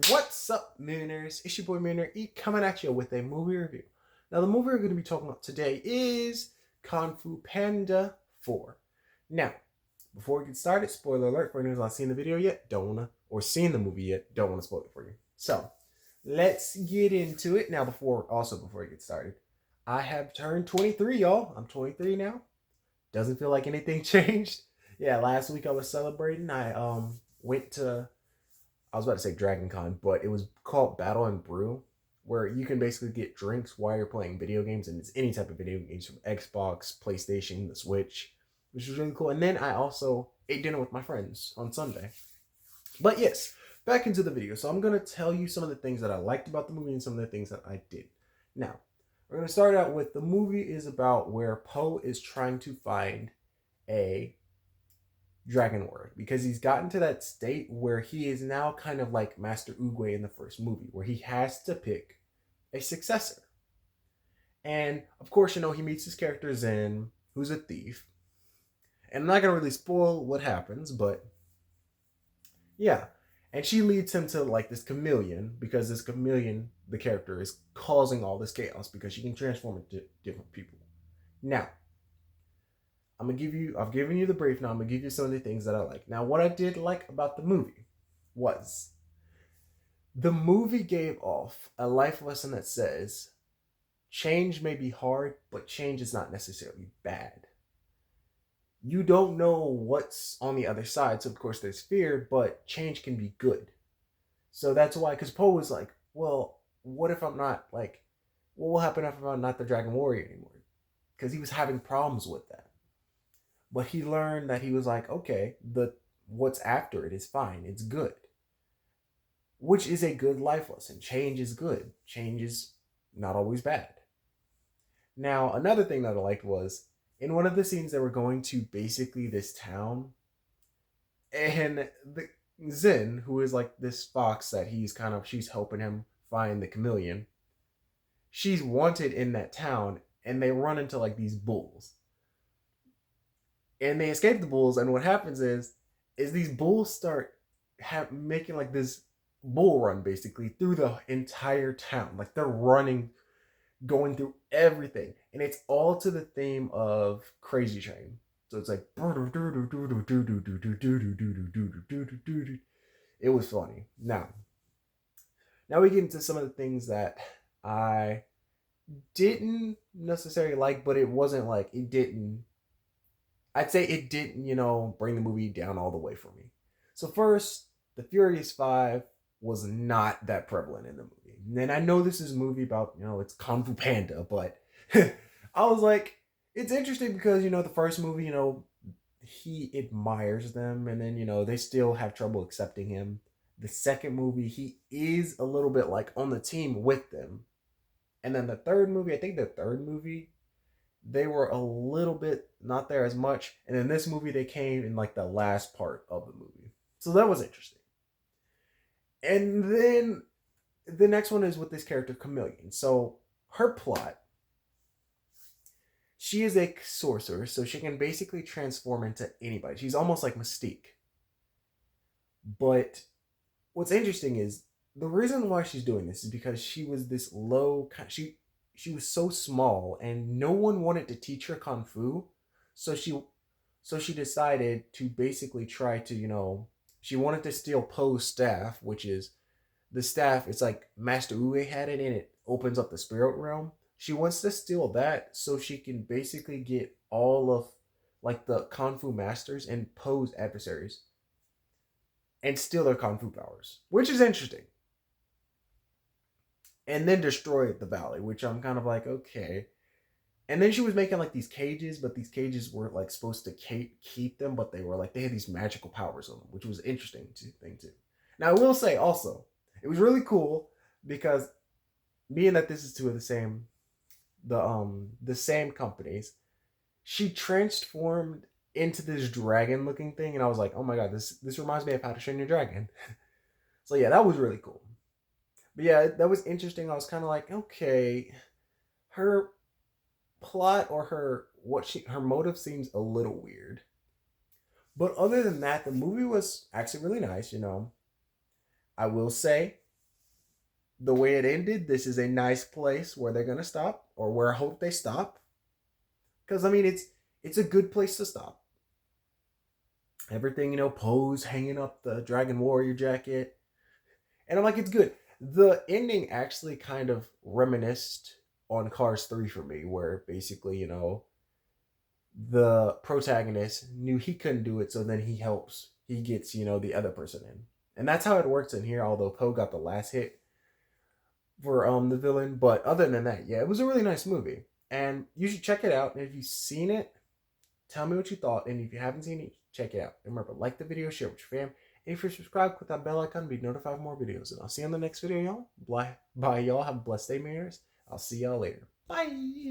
What's up, Mooners? It's your boy Mooner E coming at you with a movie review. Now, the movie we're going to be talking about today is Kung Fu Panda 4. Now, before we get started, spoiler alert for anyone who's not seen the video yet, don't wanna, or seen the movie yet, don't want to spoil it for you. So, let's get into it. Now, before we get started, I have turned 23, y'all. I'm 23 now. Doesn't feel like anything changed. Yeah, last week I was celebrating. I went to I was about to say Dragon Con, but it was called Battle and Brew, where you can basically get drinks while you're playing video games, and it's any type of video games from Xbox, PlayStation, the Switch, which was really cool. And then I also ate dinner with my friends on Sunday. But yes, back into the video. So I'm gonna tell you some of the things that I liked about the movie and some of the things that I did. Now, we're gonna start out with the movie is about where Po is trying to find a dragon warrior because he's gotten to that state where he is now kind of like Master Oogway in the first movie, where he has to pick a successor. And of course, he meets his character Zen, who's a thief. And I'm not gonna really spoil what happens, but yeah. And she leads him to like this chameleon because this chameleon, the character, is causing all this chaos because she can transform into different people. Now, I've given you the brief. Now I'm gonna give you some of the things that I like. Now, what I did like about the movie was the movie gave off a life lesson that says change may be hard, but change is not necessarily bad. You don't know what's on the other side, so of course there's fear, but change can be good. So that's why, because Poe was like, well, what if I'm not like, what will happen if I'm not the Dragon Warrior anymore? Because he was having problems with that. But he learned that he was like, okay, the what's after it is fine. It's good. Which is a good life lesson. Change is good. Change is not always bad. Now, another thing that I liked was in one of the scenes they were going to basically this town, and the Zen, who is like this fox that she's helping him find the chameleon. She's wanted in that town, and they run into like these bulls and they escape the bulls. And what happens is these bulls start making like this bull run basically through the entire town. Like they're running, going through everything, and it's all to the theme of Crazy Train. So it's like it was funny. Now we get into some of the things that I didn't necessarily like, but it wasn't like it didn't I'd say it didn't, bring the movie down all the way for me. So first, the Furious Five was not that prevalent in the movie. And I know this is a movie about, it's Kung Fu Panda, but I was like, it's interesting because, the first movie, he admires them and then, they still have trouble accepting him. The second movie, he is a little bit like on the team with them. And then the third movie, I think the third movie, they were a little bit not there as much. And in this movie, they came in like the last part of the movie. So that was interesting. And then the next one is with this character, Chameleon. So her plot, she is a sorcerer, so she can basically transform into anybody. She's almost like Mystique. But what's interesting is the reason why she's doing this is because she was this low, she was so small and no one wanted to teach her kung fu, so she decided to basically try to, she wanted to steal Poe's staff, which is the staff. It's like Master Uwe had it, and it opens up the spirit realm. She wants to steal that so she can basically get all of like the kung fu masters and Poe's adversaries and steal their kung fu powers, which is interesting, and then destroy the valley, which I'm kind of like, okay. And then she was making like these cages, but these cages weren't like supposed to keep them, but they were like, they had these magical powers on them, which was interesting thing too. Now I will say also, it was really cool because being that this is two of the same companies, she transformed into this dragon looking thing, and I was like, oh my god, this reminds me of How to Train Your Dragon. So yeah, that was really cool. But yeah, that was interesting. I was kind of like, okay, her plot or her motive seems a little weird. But other than that, the movie was actually really nice, I will say the way it ended, this is a nice place where they're gonna stop, or where I hope they stop. Because I mean, it's a good place to stop. Everything, Pose hanging up the Dragon Warrior jacket, and I'm like, it's good. The ending actually kind of reminisced on Cars 3 for me, where basically, the protagonist knew he couldn't do it, so then he gets, the other person in. And that's how it works in here, although Poe got the last hit for the villain. But other than that, yeah, it was a really nice movie. And you should check it out. And if you've seen it, tell me what you thought. And if you haven't seen it, check it out. And remember, like the video, share with your fam. And if you're subscribed, click that bell icon to be notified of more videos. And I'll see you on the next video, y'all. Bye, y'all. Have a blessed day, Mariners. I'll see y'all later. Bye.